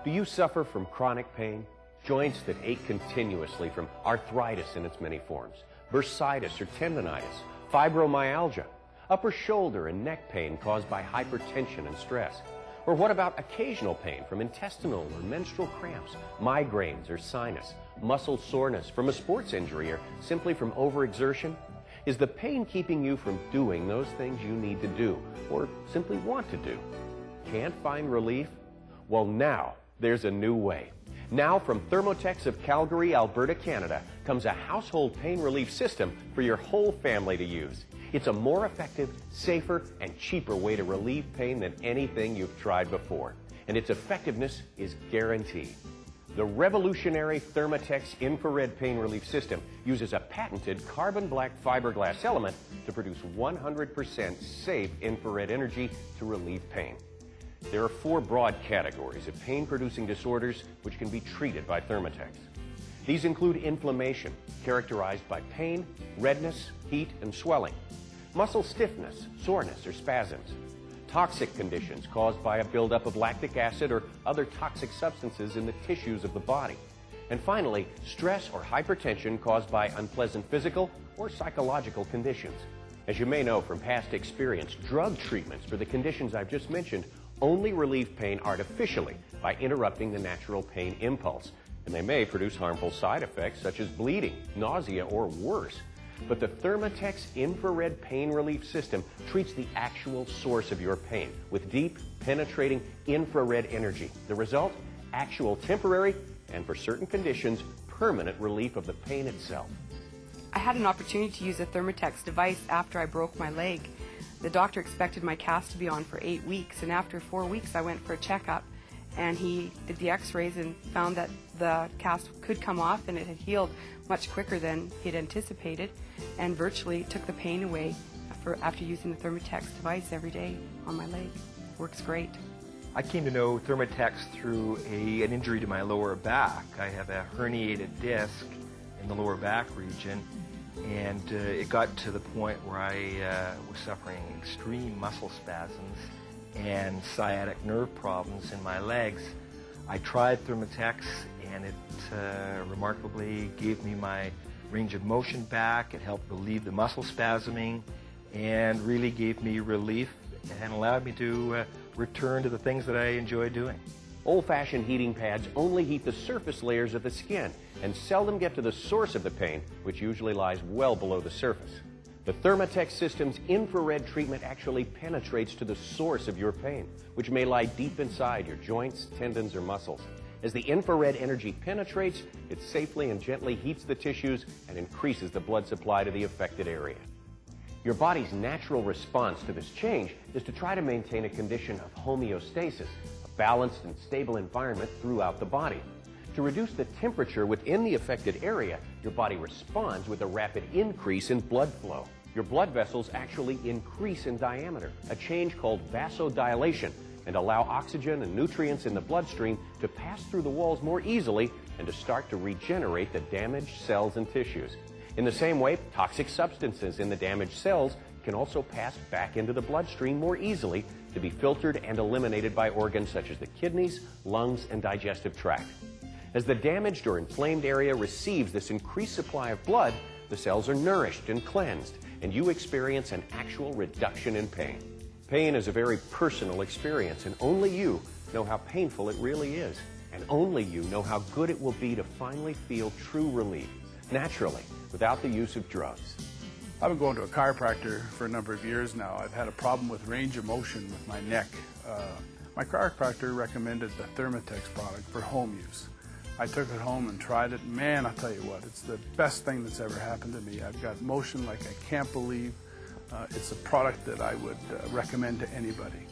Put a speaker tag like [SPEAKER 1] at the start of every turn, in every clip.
[SPEAKER 1] Do you suffer from chronic pain? Joints that ache continuously from arthritis in its many forms, bursitis or tendonitis, fibromyalgia, upper shoulder and neck pain caused by hypertension and stress? Or what about occasional pain from intestinal or menstrual cramps, migraines or sinus, muscle soreness from a sports injury or simply from overexertion? Is the pain keeping you from doing those things you need to do or simply want to do? Can't find relief? Well, now there's a new way. Now from Thermotex of Calgary, Alberta, Canada, comes a household pain relief system for your whole family to use. It's a more effective, safer, and cheaper way to relieve pain than anything you've tried before. And its effectiveness is guaranteed. The revolutionary Thermotex infrared pain relief system uses a patented carbon black fiberglass element to produce 100% safe infrared energy to relieve pain. There are 4 broad categories of pain-producing disorders which can be treated by Thermotex. These include inflammation, characterized by pain, redness, heat, and swelling; muscle stiffness, soreness, or spasms; toxic conditions caused by a buildup of lactic acid or other toxic substances in the tissues of the body; and finally, stress or hypertension caused by unpleasant physical or psychological conditions. As you may know from past experience, drug treatments for the conditions I've just mentioned only relieve pain artificially by interrupting the natural pain impulse, and they may produce harmful side effects such as bleeding, nausea, or worse. But the Thermotex infrared pain relief system treats the actual source of your pain with deep, penetrating infrared energy. The result? Actual temporary, and for certain conditions, permanent relief of the pain itself.
[SPEAKER 2] I had an opportunity to use a Thermotex device after I broke my leg. The doctor expected my cast to be on for 8 weeks, and after 4 weeks I went for a checkup, and he did the x-rays and found that the cast could come off, and it had healed much quicker than he'd anticipated, and virtually took the pain away after using the Thermotex device every day on my leg. Works great.
[SPEAKER 3] I came to know Thermotex through an injury to my lower back. I have a herniated disc in the lower back region, and it got to the point where I was suffering extreme muscle spasms and sciatic nerve problems in my legs. I tried Thermotex, and it remarkably gave me my range of motion back. It helped relieve the muscle spasming and really gave me relief and allowed me to return to the things that I enjoy doing.
[SPEAKER 1] Old-fashioned heating pads only heat the surface layers of the skin and seldom get to the source of the pain, which usually lies well below the surface. The Thermotex system's infrared treatment actually penetrates to the source of your pain, which may lie deep inside your joints, tendons, or muscles. As the infrared energy penetrates, it safely and gently heats the tissues and increases the blood supply to the affected area. Your body's natural response to this change is to try to maintain a condition of homeostasis, a balanced and stable environment throughout the body. To reduce the temperature within the affected area, your body responds with a rapid increase in blood flow. Your blood vessels actually increase in diameter, a change called vasodilation, and allow oxygen and nutrients in the bloodstream to pass through the walls more easily and to start to regenerate the damaged cells and tissues. In the same way, toxic substances in the damaged cells can also pass back into the bloodstream more easily to be filtered and eliminated by organs such as the kidneys, lungs, and digestive tract. As the damaged or inflamed area receives this increased supply of blood, the cells are nourished and cleansed, and you experience an actual reduction in pain. Pain is a very personal experience, and only you know how painful it really is, and only you know how good it will be to finally feel true relief, naturally, without the use of drugs.
[SPEAKER 4] I've been going to a chiropractor for a number of years now. I've had a problem with range of motion with my neck. My chiropractor recommended the Thermotex product for home use. I took it home and tried it. Man, I'll tell you what, it's the best thing that's ever happened to me. I've got motion like I can't believe. It's a product that I would recommend to anybody.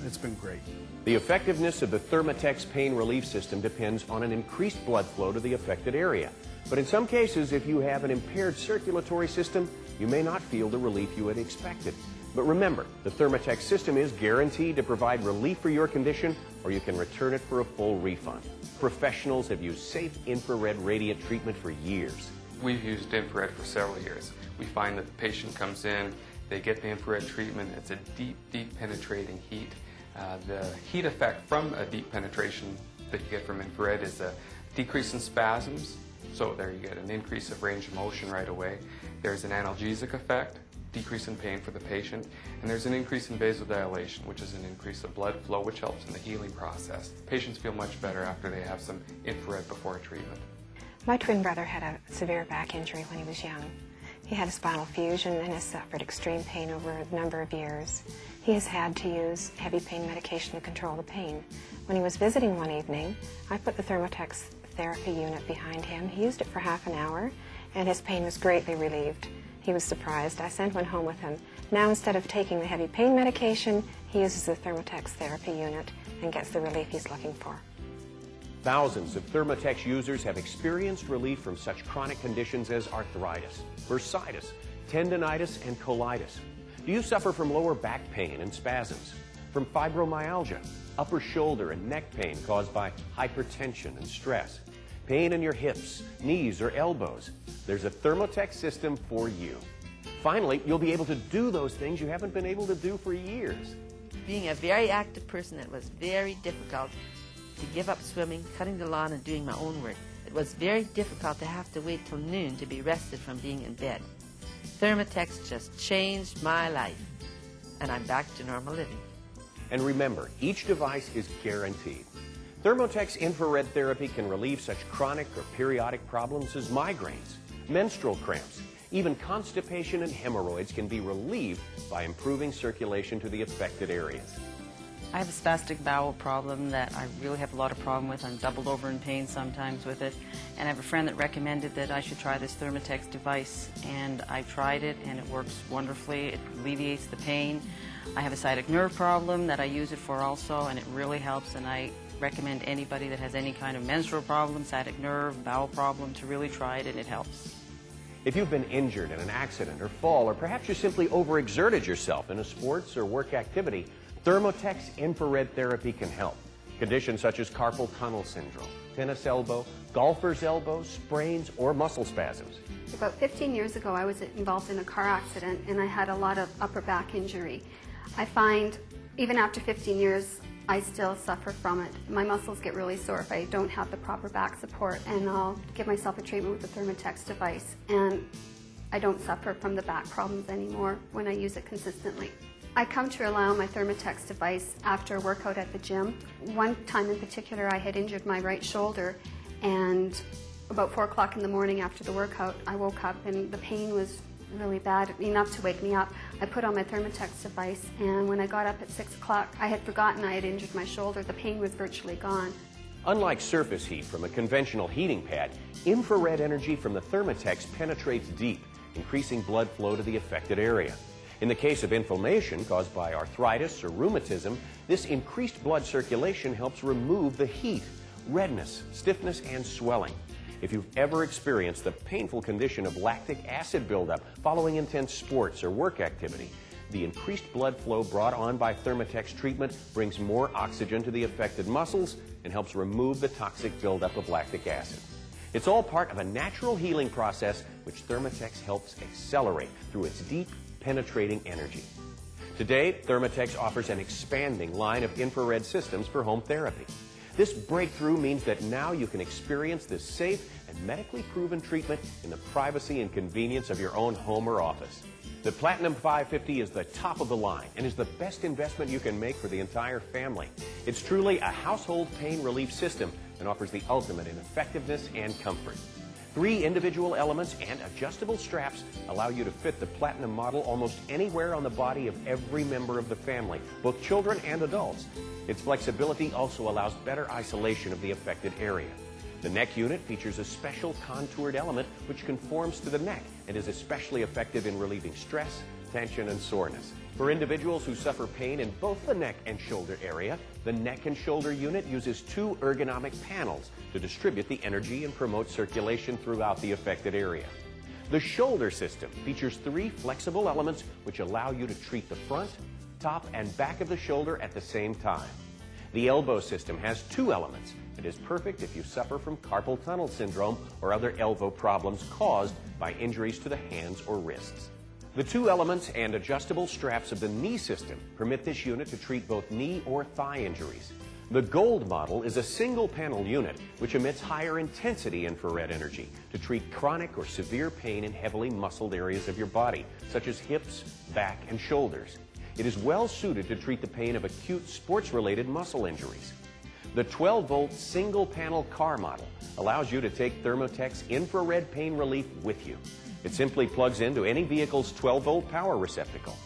[SPEAKER 4] It's been great.
[SPEAKER 1] The effectiveness of the Thermotex pain relief system depends on an increased blood flow to the affected area. But in some cases, if you have an impaired circulatory system, you may not feel the relief you had expected. But remember, the Thermotex system is guaranteed to provide relief for your condition, or you can return it for a full refund. Professionals have used safe infrared radiant treatment for years.
[SPEAKER 5] We've used infrared for several years. We find that the patient comes in, they get the infrared treatment. It's a deep, deep penetrating heat. The heat effect from a deep penetration that you get from infrared is a decrease in spasms. So there you get an increase of range of motion right away. There's an analgesic effect, decrease in pain for the patient, and there's an increase in vasodilation, which is an increase of blood flow, which helps in the healing process. Patients feel much better after they have some infrared before treatment.
[SPEAKER 6] My twin brother had a severe back injury when he was young. He had a spinal fusion and has suffered extreme pain over a number of years. He has had to use heavy pain medication to control the pain. When he was visiting one evening, I put the Thermotex therapy unit behind him. He used it for half an hour, and his pain was greatly relieved. He was surprised. I sent one home with him. Now, instead of taking the heavy pain medication, he uses the Thermotex therapy unit and gets the relief he's looking for.
[SPEAKER 1] Thousands of Thermotex users have experienced relief from such chronic conditions as arthritis, bursitis, tendonitis, and colitis. Do you suffer from lower back pain and spasms? From fibromyalgia, upper shoulder and neck pain caused by hypertension and stress? Pain in your hips, knees, or elbows? There's a Thermotex system for you. Finally, you'll be able to do those things you haven't been able to do for years.
[SPEAKER 7] Being a very active person, it was very difficult to give up swimming, cutting the lawn, and doing my own work. It was very difficult to have to wait till noon to be rested from being in bed. Thermotex just changed my life, and I'm back to normal living.
[SPEAKER 1] And remember, each device is guaranteed. Thermotex infrared therapy can relieve such chronic or periodic problems as migraines, menstrual cramps. Even constipation and hemorrhoids can be relieved by improving circulation to the affected areas.
[SPEAKER 8] I have a spastic bowel problem that I really have a lot of problem with. I'm doubled over in pain sometimes with it. And I have a friend that recommended that I should try this Thermotex device. And I tried it and it works wonderfully. It alleviates the pain. I have a sciatic nerve problem that I use it for also, and it really helps. And I recommend anybody that has any kind of menstrual problem, sciatic nerve, bowel problem to really try it, and it helps.
[SPEAKER 1] If you've been injured in an accident or fall, or perhaps you simply overexerted yourself in a sports or work activity, Thermotex infrared therapy can help. Conditions such as carpal tunnel syndrome, tennis elbow, golfer's elbow, sprains, or muscle spasms.
[SPEAKER 9] About 15 years ago, I was involved in a car accident and I had a lot of upper back injury. I find even after 15 years, I still suffer from it. My muscles get really sore if I don't have the proper back support, and I'll give myself a treatment with the Thermotex device, and I don't suffer from the back problems anymore when I use it consistently. I come to rely on my Thermotex device after a workout at the gym. One time in particular, I had injured my right shoulder, and about 4 o'clock in the morning after the workout, I woke up and the pain was really bad, enough to wake me up. I put on my Thermotex device, and when I got up at 6 o'clock, I had forgotten I had injured my shoulder. The pain was virtually gone.
[SPEAKER 1] Unlike surface heat from a conventional heating pad, infrared energy from the Thermotex penetrates deep, increasing blood flow to the affected area. In the case of inflammation caused by arthritis or rheumatism, this increased blood circulation helps remove the heat, redness, stiffness, and swelling. If you've ever experienced the painful condition of lactic acid buildup following intense sports or work activity, the increased blood flow brought on by Thermotex treatment brings more oxygen to the affected muscles and helps remove the toxic buildup of lactic acid. It's all part of a natural healing process which Thermotex helps accelerate through its deep, penetrating energy. Today, Thermotex offers an expanding line of infrared systems for home therapy. This breakthrough means that now you can experience this safe and medically proven treatment in the privacy and convenience of your own home or office. The Platinum 550 is the top of the line and is the best investment you can make for the entire family. It's truly a household pain relief system and offers the ultimate in effectiveness and comfort. 3 individual elements and adjustable straps allow you to fit the Platinum model almost anywhere on the body of every member of the family, both children and adults. Its flexibility also allows better isolation of the affected area. The neck unit features a special contoured element which conforms to the neck and is especially effective in relieving stress, tension, and soreness. For individuals who suffer pain in both the neck and shoulder area, the neck and shoulder unit uses 2 ergonomic panels to distribute the energy and promote circulation throughout the affected area. The shoulder system features 3 flexible elements which allow you to treat the front, top, and back of the shoulder at the same time. The elbow system has 2 elements and is perfect if you suffer from carpal tunnel syndrome or other elbow problems caused by injuries to the hands or wrists. The 2 elements and adjustable straps of the knee system permit this unit to treat both knee or thigh injuries. The Gold model is a single-panel unit which emits higher intensity infrared energy to treat chronic or severe pain in heavily muscled areas of your body, such as hips, back, and shoulders. It is well suited to treat the pain of acute sports-related muscle injuries. The 12-volt single-panel car model allows you to take Thermotex infrared pain relief with you. It simply plugs into any vehicle's 12-volt power receptacle.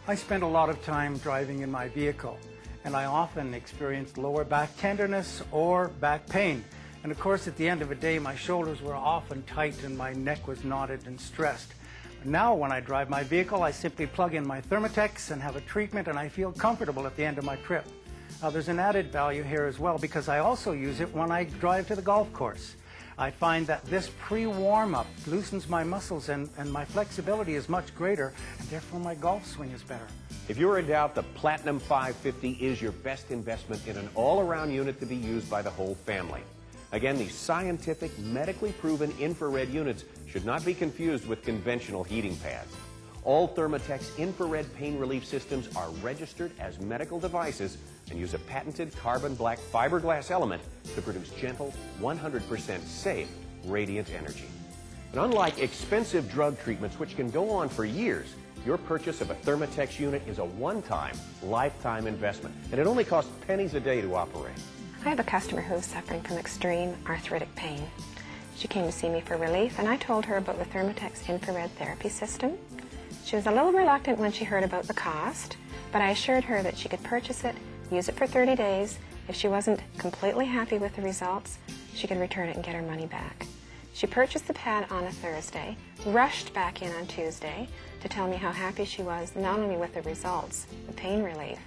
[SPEAKER 10] I spend a lot of time driving in my vehicle, and I often experienced lower back tenderness or back pain. And of course, at the end of the day, my shoulders were often tight and my neck was knotted and stressed. Now, when I drive my vehicle, I simply plug in my Thermotex and have a treatment, and I feel comfortable at the end of my trip. Now, there's an added value here as well, because I also use it when I drive to the golf course. I find that this pre-warm-up loosens my muscles and my flexibility is much greater, and therefore my golf swing is better.
[SPEAKER 1] If you're in doubt, the Platinum 550 is your best investment in an all-around unit to be used by the whole family. Again, these scientific, medically proven infrared units should not be confused with conventional heating pads. All Thermotex infrared pain relief systems are registered as medical devices and use a patented carbon black fiberglass element to produce gentle, 100% safe, radiant energy. And unlike expensive drug treatments which can go on for years, your purchase of a Thermotex unit is a one-time, lifetime investment, and it only costs pennies a day to operate.
[SPEAKER 6] I have a customer who is suffering from extreme arthritic pain. She came to see me for relief, and I told her about the Thermotex infrared therapy system. She was a little reluctant when she heard about the cost, but I assured her that she could purchase it, use it for 30 days. If she wasn't completely happy with the results, she could return it and get her money back. She purchased the pad on a Thursday, rushed back in on Tuesday to tell me how happy she was, not only with the results, the pain relief,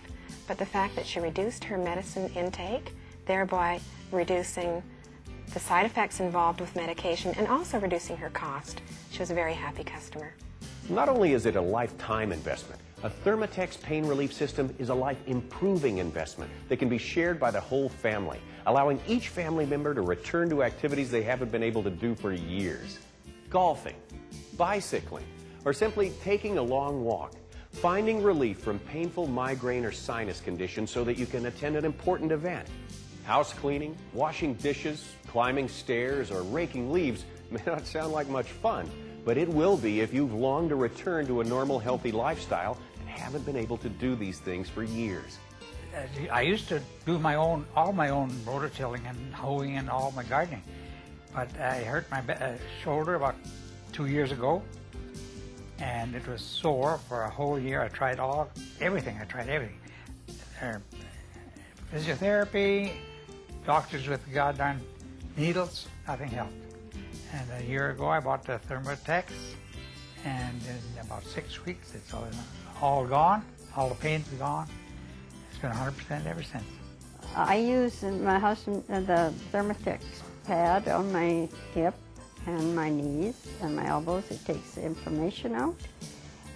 [SPEAKER 6] but the fact that she reduced her medicine intake, thereby reducing the side effects involved with medication and also reducing her cost. She was a very happy customer.
[SPEAKER 1] Not only is it a lifetime investment, a Thermotex pain relief system is a life-improving investment that can be shared by the whole family, allowing each family member to return to activities they haven't been able to do for years. Golfing, bicycling, or simply taking a long walk. Finding relief from painful migraine or sinus conditions so that you can attend an important event. House cleaning, washing dishes, climbing stairs, or raking leaves may not sound like much fun, but it will be if you've longed to return to a normal, healthy lifestyle and haven't been able to do these things for years.
[SPEAKER 11] I used to do all my own rototilling and hoeing and all my gardening, but I hurt my shoulder about 2 years ago, and it was sore for a whole year. I tried everything. Physiotherapy, doctors with goddamn needles, nothing helped. And a year ago I bought the Thermotex, and in about 6 weeks it's all gone, all the pain's gone. It's been 100% ever since.
[SPEAKER 12] I use my husband the Thermotex pad on my hip and my knees and my elbows. It takes the inflammation out,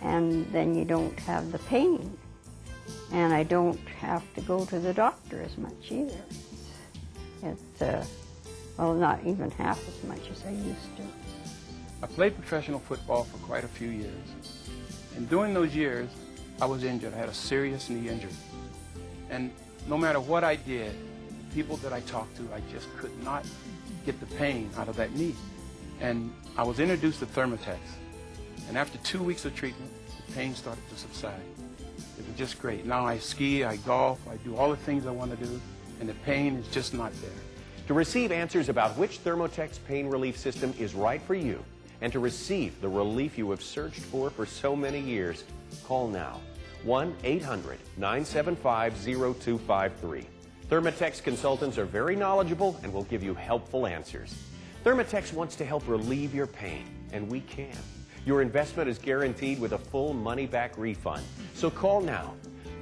[SPEAKER 12] and then you don't have the pain. And I don't have to go to the doctor as much either. It's, well, not even half as much as I used to.
[SPEAKER 13] I played professional football for quite a few years. And during those years, I was injured. I had a serious knee injury. And no matter what I did, people that I talked to, I just could not get the pain out of that knee. And I was introduced to Thermotex. And after 2 weeks of treatment, the pain started to subside. It was just great. Now I ski, I golf, I do all the things I want to do, and the pain is just not there.
[SPEAKER 1] To receive answers about which Thermotex pain relief system is right for you, and to receive the relief you have searched for so many years, call now. 1-800-975-0253. Thermotex consultants are very knowledgeable and will give you helpful answers. Thermotex wants to help relieve your pain, and we can. Your investment is guaranteed with a full money-back refund. So call now.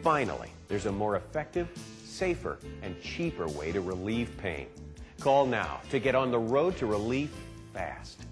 [SPEAKER 1] Finally, there's a more effective, safer, and cheaper way to relieve pain. Call now to get on the road to relief fast.